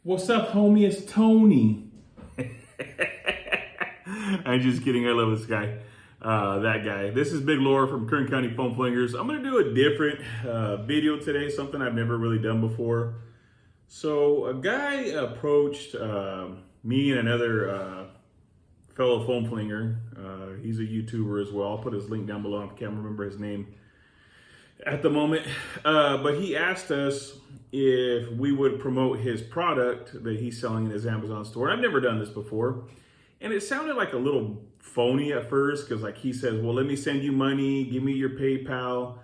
What's up, homie? It's Tony. I'm just kidding. I love this guy. That guy. This is Big Laura from Kern County Foam Flingers. I'm going to do a different video today, something I've never really done before. So a guy approached me and another fellow foam flinger. He's a YouTuber as well. I'll put his link down below. I can't remember his name at the moment, but he asked us if we would promote his product that he's selling in his Amazon store. I've never done this before, and it sounded like a little phony at first because like he says, well, let me send you money, give me your PayPal,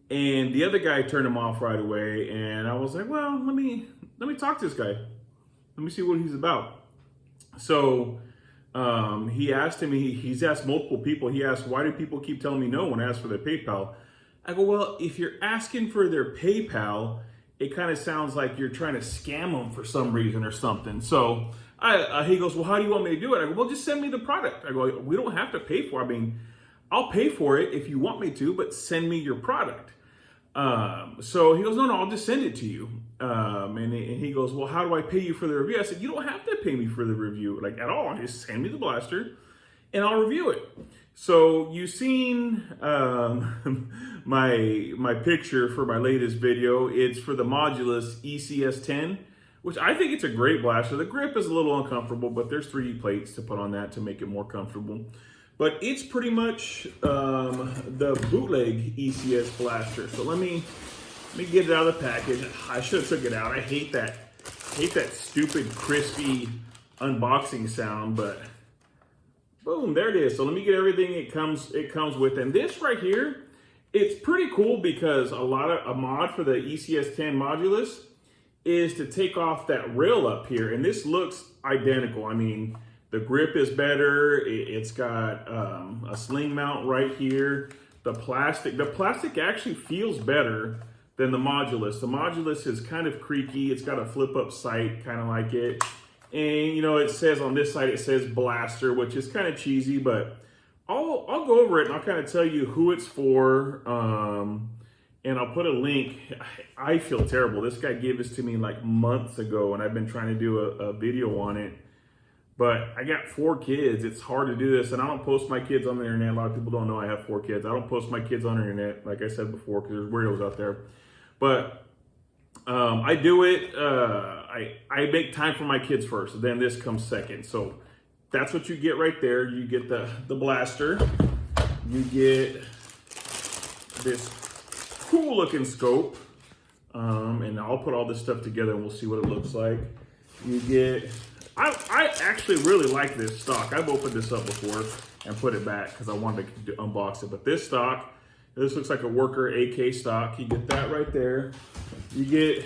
and the other guy turned him off right away. And I was like, well, let me talk to this guy, let me see what he's about. So he asked him, he's asked multiple people, he asked, why do people keep telling me no when I ask for their PayPal? I go, well, if you're asking for their PayPal, it kind of sounds like you're trying to scam them for some reason or something. So he goes, well, how do you want me to do it? I go, well, just send me the product. I go, we don't have to pay for it. I mean, I'll pay for it if you want me to, but send me your product. So he goes, no, I'll just send it to you. And he goes, well, how do I pay you for the review? I said, you don't have to pay me for the review, like at all. Just send me the blaster and I'll review it. So you've seen my picture for my latest video. It's for the Modulus Ecs-10, which I think it's a great blaster. The grip is a little uncomfortable, but there's 3D plates to put on that to make it more comfortable. But it's pretty much the bootleg Ecs blaster. So let me get it out of the package. I should have took it out. I hate that stupid crispy unboxing sound, but boom, there it is. So let me get everything it comes with. And this right here, it's pretty cool because a mod for the Ec-10 Modulus is to take off that rail up here. And this looks identical. I mean, the grip is better. It's got a sling mount right here. The plastic actually feels better than the Modulus. The Modulus is kind of creaky. It's got a flip up sight, kind of like it. And, you know, it says on this side, it says Blaster, which is kind of cheesy, but I'll go over it and I'll kind of tell you who it's for. And I'll put a link. I feel terrible. This guy gave this to me like months ago, and I've been trying to do a video on it. But I got 4 kids. It's hard to do this, and I don't post my kids on the internet. A lot of people don't know I have 4 kids. I don't post my kids on the internet, like I said before, because there's weirdos out there. But I do it. I make time for my kids first, then this comes second. So that's what you get right there. You get the blaster. You get this cool looking scope. And I'll put all this stuff together and we'll see what it looks like. You get, I actually really like this stock. I've opened this up before and put it back because I wanted to unbox it. But this stock, this looks like a worker AK stock. You get that right there. You get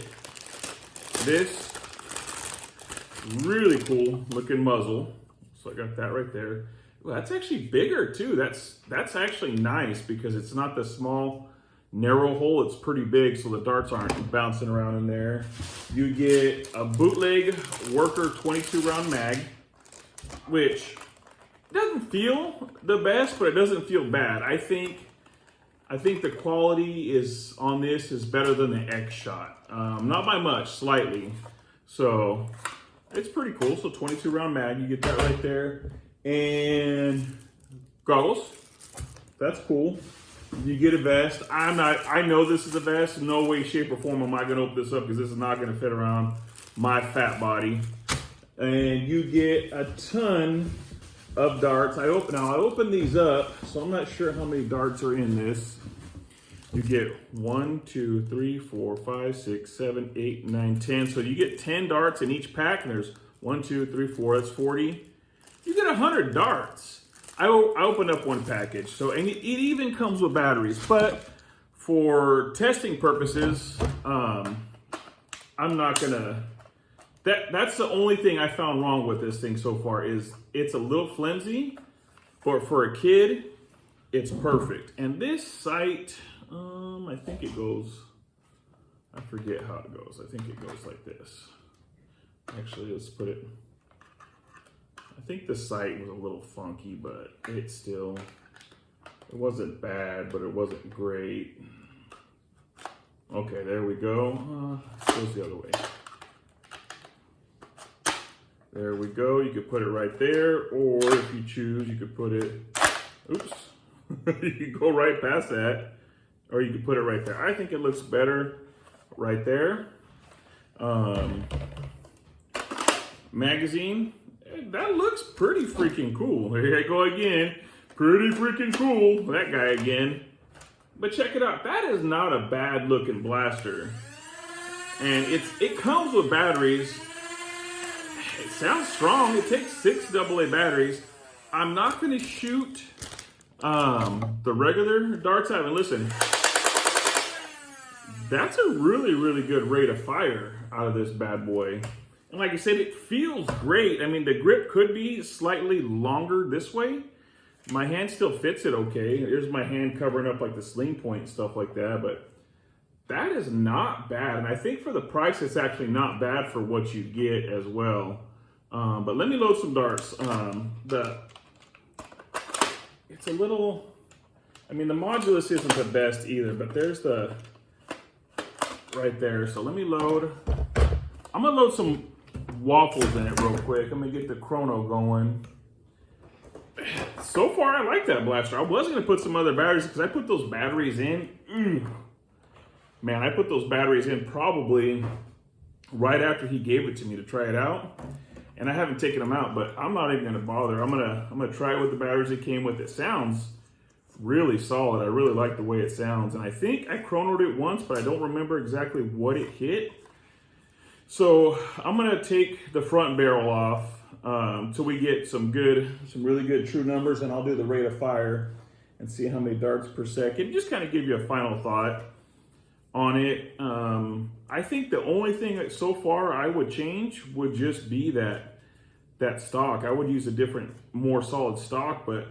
this really cool looking muzzle. So I got that right there. Well, that's actually bigger too. That's actually nice because it's not the small narrow hole. It's pretty big, so the darts aren't bouncing around in there. You get a bootleg worker 22 round mag, which doesn't feel the best, but it doesn't feel bad. I think the quality is on this is better than the X shot. Not by much, slightly. So it's pretty cool. So 22 round mag, you get that right there. And goggles, that's cool. You get a vest. I know this is a vest. No way, shape, or form am I gonna open this up because this is not gonna fit around my fat body. And you get a ton of darts. I opened these up, so I'm not sure how many darts are in this. You get 1, 2, 3, 4, 5, 6, 7, 8, 9, 10. So you get 10 darts in each pack, and there's 1, 2, 3, 4, that's 40. You get 100 darts. I opened up one package, so and it even comes with batteries, but for testing purposes, I'm not gonna, that's the only thing I found wrong with this thing so far is it's a little flimsy, but for a kid, it's perfect. And this sight, I think it goes, I forget how it goes. I think it goes like this. Actually, let's put it, I think the sight was a little funky, but it wasn't bad, but it wasn't great. Okay, there we go. It goes the other way. There we go. You could put it right there, or if you choose, you could put it, oops, you could go right past that, or you could put it right there. I think it looks better right there. Magazine, that looks pretty freaking cool. Here I go again. Pretty freaking cool. That guy again. But check it out. That is not a bad looking blaster. And it comes with batteries. It sounds strong. It takes 6 AA batteries. I'm not going to shoot the regular darts out. And listen, that's a really, really good rate of fire out of this bad boy. And like I said, it feels great. I mean, the grip could be slightly longer this way. My hand still fits it okay. Here's my hand covering up like the sling point and stuff like that, but that is not bad. And I think for the price, it's actually not bad for what you get as well. But let me load some darts. It's a little, I mean, the Modulus isn't the best either, but there's the, right there. So let me load, I'm gonna load some waffles in it real quick. I'm gonna get the chrono going. So far, I like that blaster. I was gonna put some other batteries because I put those batteries in. Man, I put those batteries in probably right after he gave it to me to try it out. And I haven't taken them out, but I'm not even gonna bother. I'm gonna try it with the batteries it came with. It sounds really solid. I really like the way it sounds. And I think I chronoed it once, but I don't remember exactly what it hit. So I'm gonna take the front barrel off till we get some really good true numbers, and I'll do the rate of fire and see how many darts per second. Just kind of give you a final thought on it. I think the only thing that so far I would change would just be that stock. I would use a different, more solid stock, but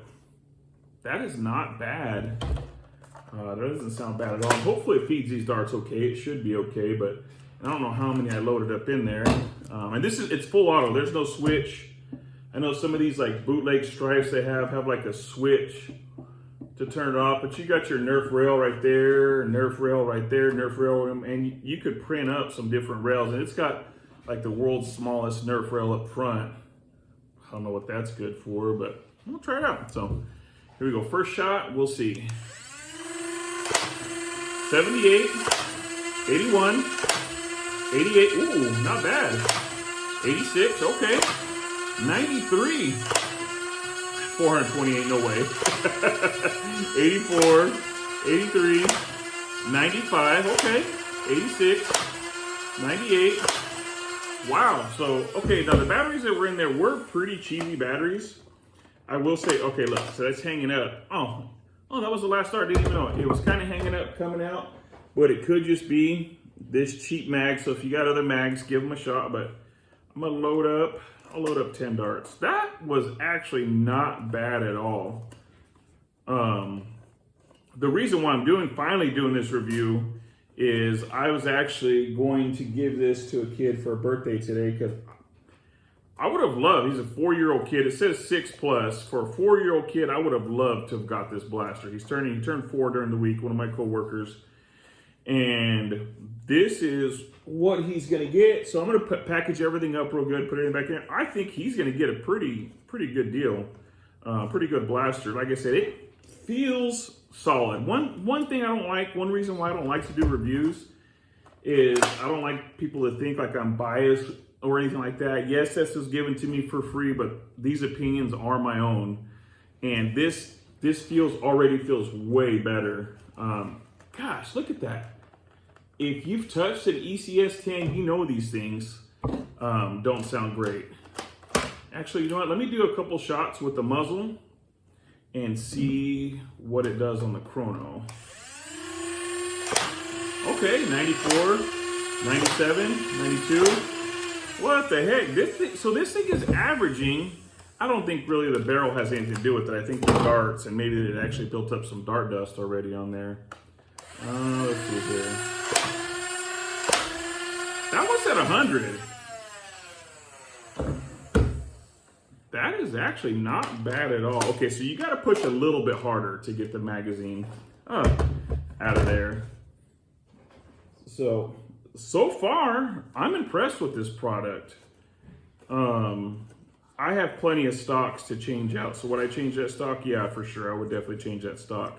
that is not bad. That doesn't sound bad at all. Hopefully it feeds these darts okay. It should be okay, but I don't know how many I loaded up in there. And it's full auto. There's no switch. I know some of these like bootleg stripes they have like a switch to turn it off, but you got your Nerf rail right there, Nerf rail right there, Nerf rail, and you could print up some different rails, and it's got like the world's smallest Nerf rail up front. I don't know what that's good for, but we'll try it out. So here we go. First shot, we'll see. 78, 81, 88, ooh, not bad. 86, okay. 93. 428, no way. 84, 83, 95, okay. 86, 98. Wow, so, okay, now the batteries that were in there were pretty cheesy batteries. I will say, okay, look, so that's hanging up. Oh, that was the last start, didn't even know it. It was kind of hanging up, coming out, but it could just be this cheap mag. So if you got other mags, give them a shot, but I'm gonna I'll load up 10 darts. That was actually not bad at all. The reason why I'm finally doing this review is I was actually going to give this to a kid for a birthday today, because I would have loved, he's a 4-year-old kid. It says 6+. For a 4-year-old kid, I would have loved to have got this blaster. He turned 4 during the week, one of my coworkers. And this is what he's gonna get. So I'm gonna package everything up real good, put it back in. I think he's gonna get a pretty good deal. Pretty good blaster. Like I said, it feels solid. One thing I don't like, one reason why I don't like to do reviews is I don't like people to think like I'm biased or anything like that. Yes, this is given to me for free, but these opinions are my own. And this already feels way better. Gosh, look at that. If you've touched an Ec-10, you know these things don't sound great. Actually, you know what? Let me do a couple shots with the muzzle and see what it does on the chrono. Okay, 94, 97, 92. What the heck? This thing is averaging. I don't think really the barrel has anything to do with it. I think the darts, and maybe it actually built up some dart dust already on there. Let's see here. That was at 100. That is actually not bad at all. Okay, so you got to push a little bit harder to get the magazine out of there. So far, I'm impressed with this product. I have plenty of stocks to change out. So would I change that stock? Yeah, for sure. I would definitely change that stock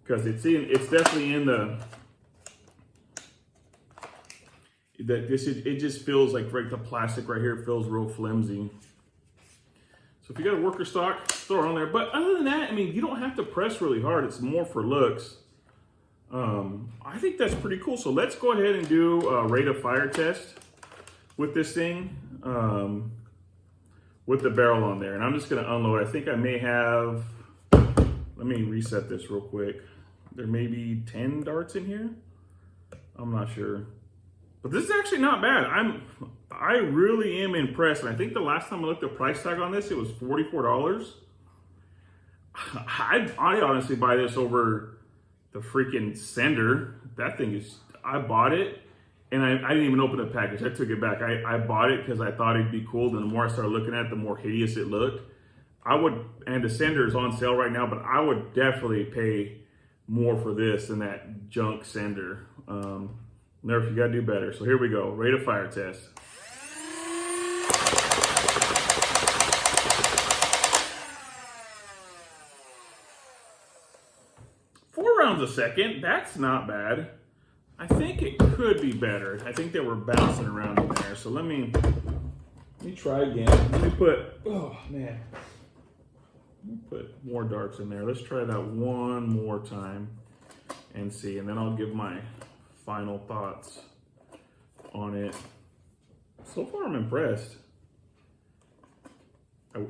because it's definitely in it just feels like the plastic right here feels real flimsy. So if you got a worker stock, throw it on there. But other than that, I mean, you don't have to press really hard. It's more for looks. I think that's pretty cool. So let's go ahead and do a rate of fire test with this thing, with the barrel on there. And I'm just gonna unload. I think I may have, let me reset this real quick. There may be 10 darts in here. I'm not sure. But this is actually not bad. I really am impressed. And I think the last time I looked at the price tag on this, it was $44. I honestly buy this over the freaking sender. That thing is, I bought it and I didn't even open the package. I took it back. I bought it because I thought it'd be cool. And the more I started looking at it, the more hideous it looked. And the sender is on sale right now, but I would definitely pay more for this than that junk sender. Nerf, you gotta do better. So here we go, rate of fire test. Four rounds a second, that's not bad. I think it could be better. I think they were bouncing around in there. So let me try again. Let me put more darts in there. Let's try that one more time and see, and then I'll give my final thoughts on it. So far, I'm impressed.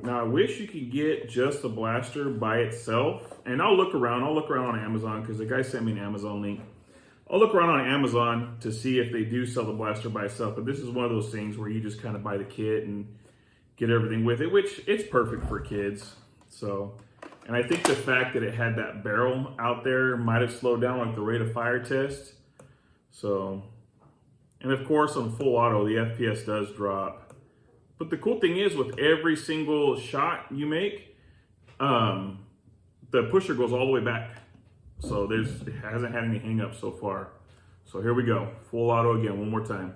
Now, I wish you could get just the blaster by itself, and I'll look around on Amazon because the guy sent me an Amazon link. I'll look around on Amazon to see if they do sell the blaster by itself, but this is one of those things where you just kind of buy the kit and get everything with it, which it's perfect for kids. So, and I think the fact that it had that barrel out there might have slowed down like the rate of fire test. So, and of course on full auto, the FPS does drop. But the cool thing is with every single shot you make, the pusher goes all the way back. So it hasn't had any hang-ups so far. So here we go, full auto again, one more time.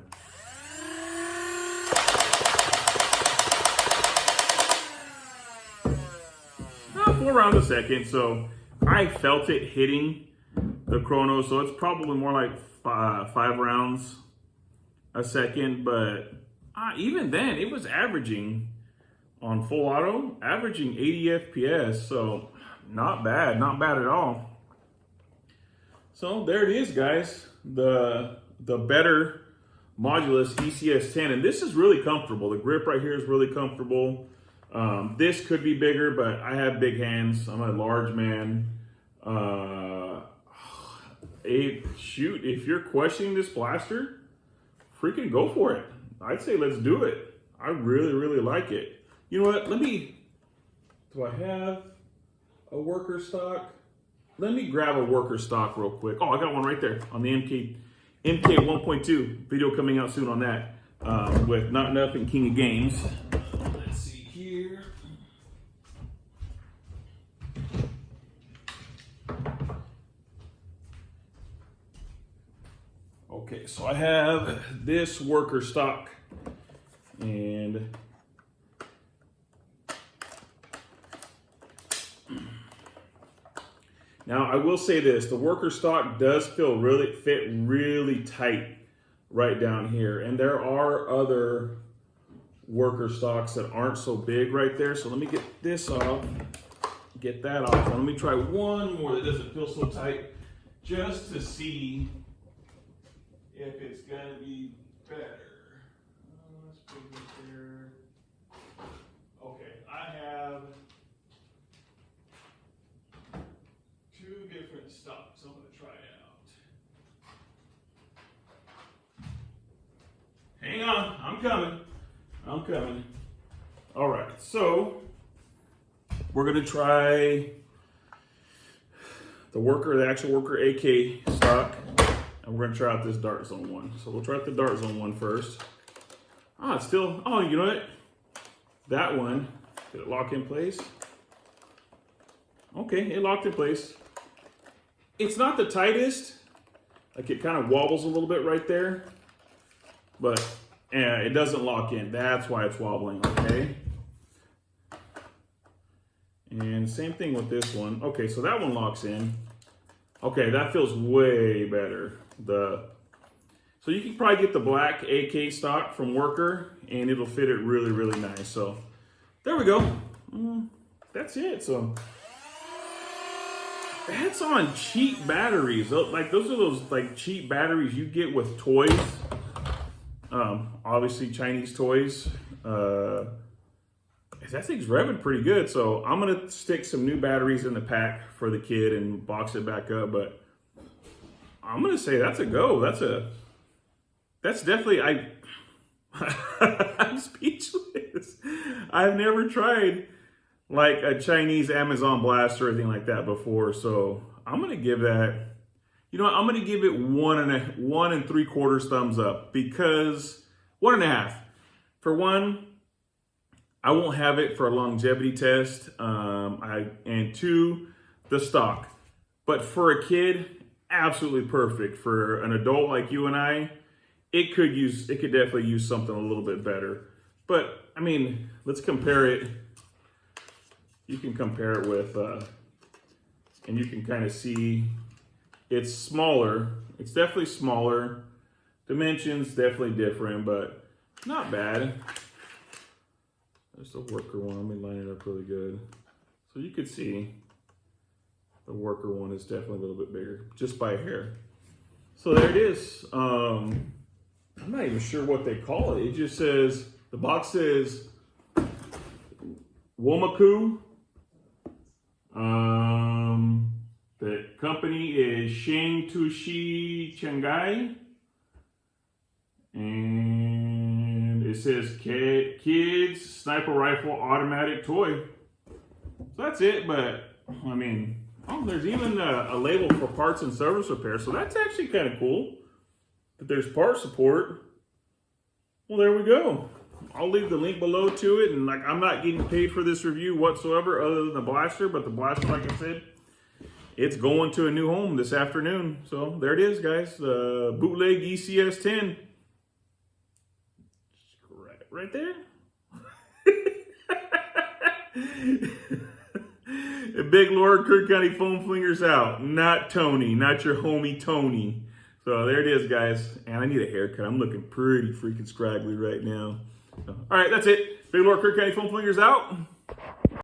4 rounds a second, so I felt it hitting the chrono, so it's probably more like 5 rounds a second, but even then it was averaging on full auto, averaging 80 FPS, so not bad at all. So there it is, guys, the better Modulus Ecs-10, and this is really comfortable. The grip right here is really comfortable. This could be bigger, but I have big hands. I'm a large man. Shoot, if you're questioning this blaster, freaking go for it. I'd say let's do it. I really, really like it. You know what? Do I have a worker stock? Let me grab a worker stock real quick. Oh, I got one right there on the MK 1.2 video coming out soon on that with Not Enough and King of Games. Let's see here. Okay, so I have this worker stock, and now I will say this, the worker stock does fit really tight right down here, and there are other worker stocks that aren't so big right there. So let me get this off, get that off, and let me try one more that doesn't feel so tight just to see if it's gonna be better. Let's put this here. Okay, I have 2 different stocks. I'm gonna try it out. Hang on, I'm coming. All right, so we're gonna try the actual worker AK stock. And we're gonna try out this Dart Zone one. So we'll try out the Dart Zone one first. It's still, you know what? That one, did it lock in place? Okay, it locked in place. It's not the tightest. Like it kind of wobbles a little bit right there. and it doesn't lock in. That's why it's wobbling, okay? And same thing with this one. Okay, so that one locks in. Okay, that feels way better. So you can probably get the black AK stock from Worker, and it'll fit it really, really nice. So there we go. That's it. So that's on cheap batteries. Like those are those like cheap batteries you get with toys. Obviously Chinese toys. That thing's revving pretty good. So I'm gonna stick some new batteries in the pack for the kid and box it back up. But I'm gonna say that's a go. That's definitely, I'm speechless. I've never tried like a Chinese Amazon blaster or anything like that before. So I'm going to give that, you know what, I'm going to give it 1 3/4 thumbs up, because 1.5. For one, I won't have it for a longevity test. And 2, the stock. But for a kid, absolutely perfect. For an adult like you and I, it could definitely use something a little bit better. But I mean, let's compare it. You can compare it with, and you can kind of see it's smaller. It's definitely smaller. Dimensions definitely different, but not bad. There's the Worker one. Let me line it up really good. So you could see the Worker one is definitely a little bit bigger, just by a hair. So there it is. I'm not even sure what they call it. It just says, the box says Womaqu. The company is Shangtushi Shanghai. And it says Kids Sniper Rifle Automatic Toy. So that's it, but I mean, there's even a label for parts and service repair. So that's actually kind of cool. But there's part support. Well, there we go. I'll leave the link below to it. And like, I'm not getting paid for this review whatsoever other than the blaster. But the blaster, like I said, it's going to a new home this afternoon. So there it is, guys. The bootleg Ec-10. Right there. Big Lord Kirk County Foam Flingers out. Not Tony. Not your homie Tony. So there it is, guys. And I need a haircut. I'm looking pretty freaking scraggly right now. All right, that's it. Big Lord Kirk County Foam Flingers out.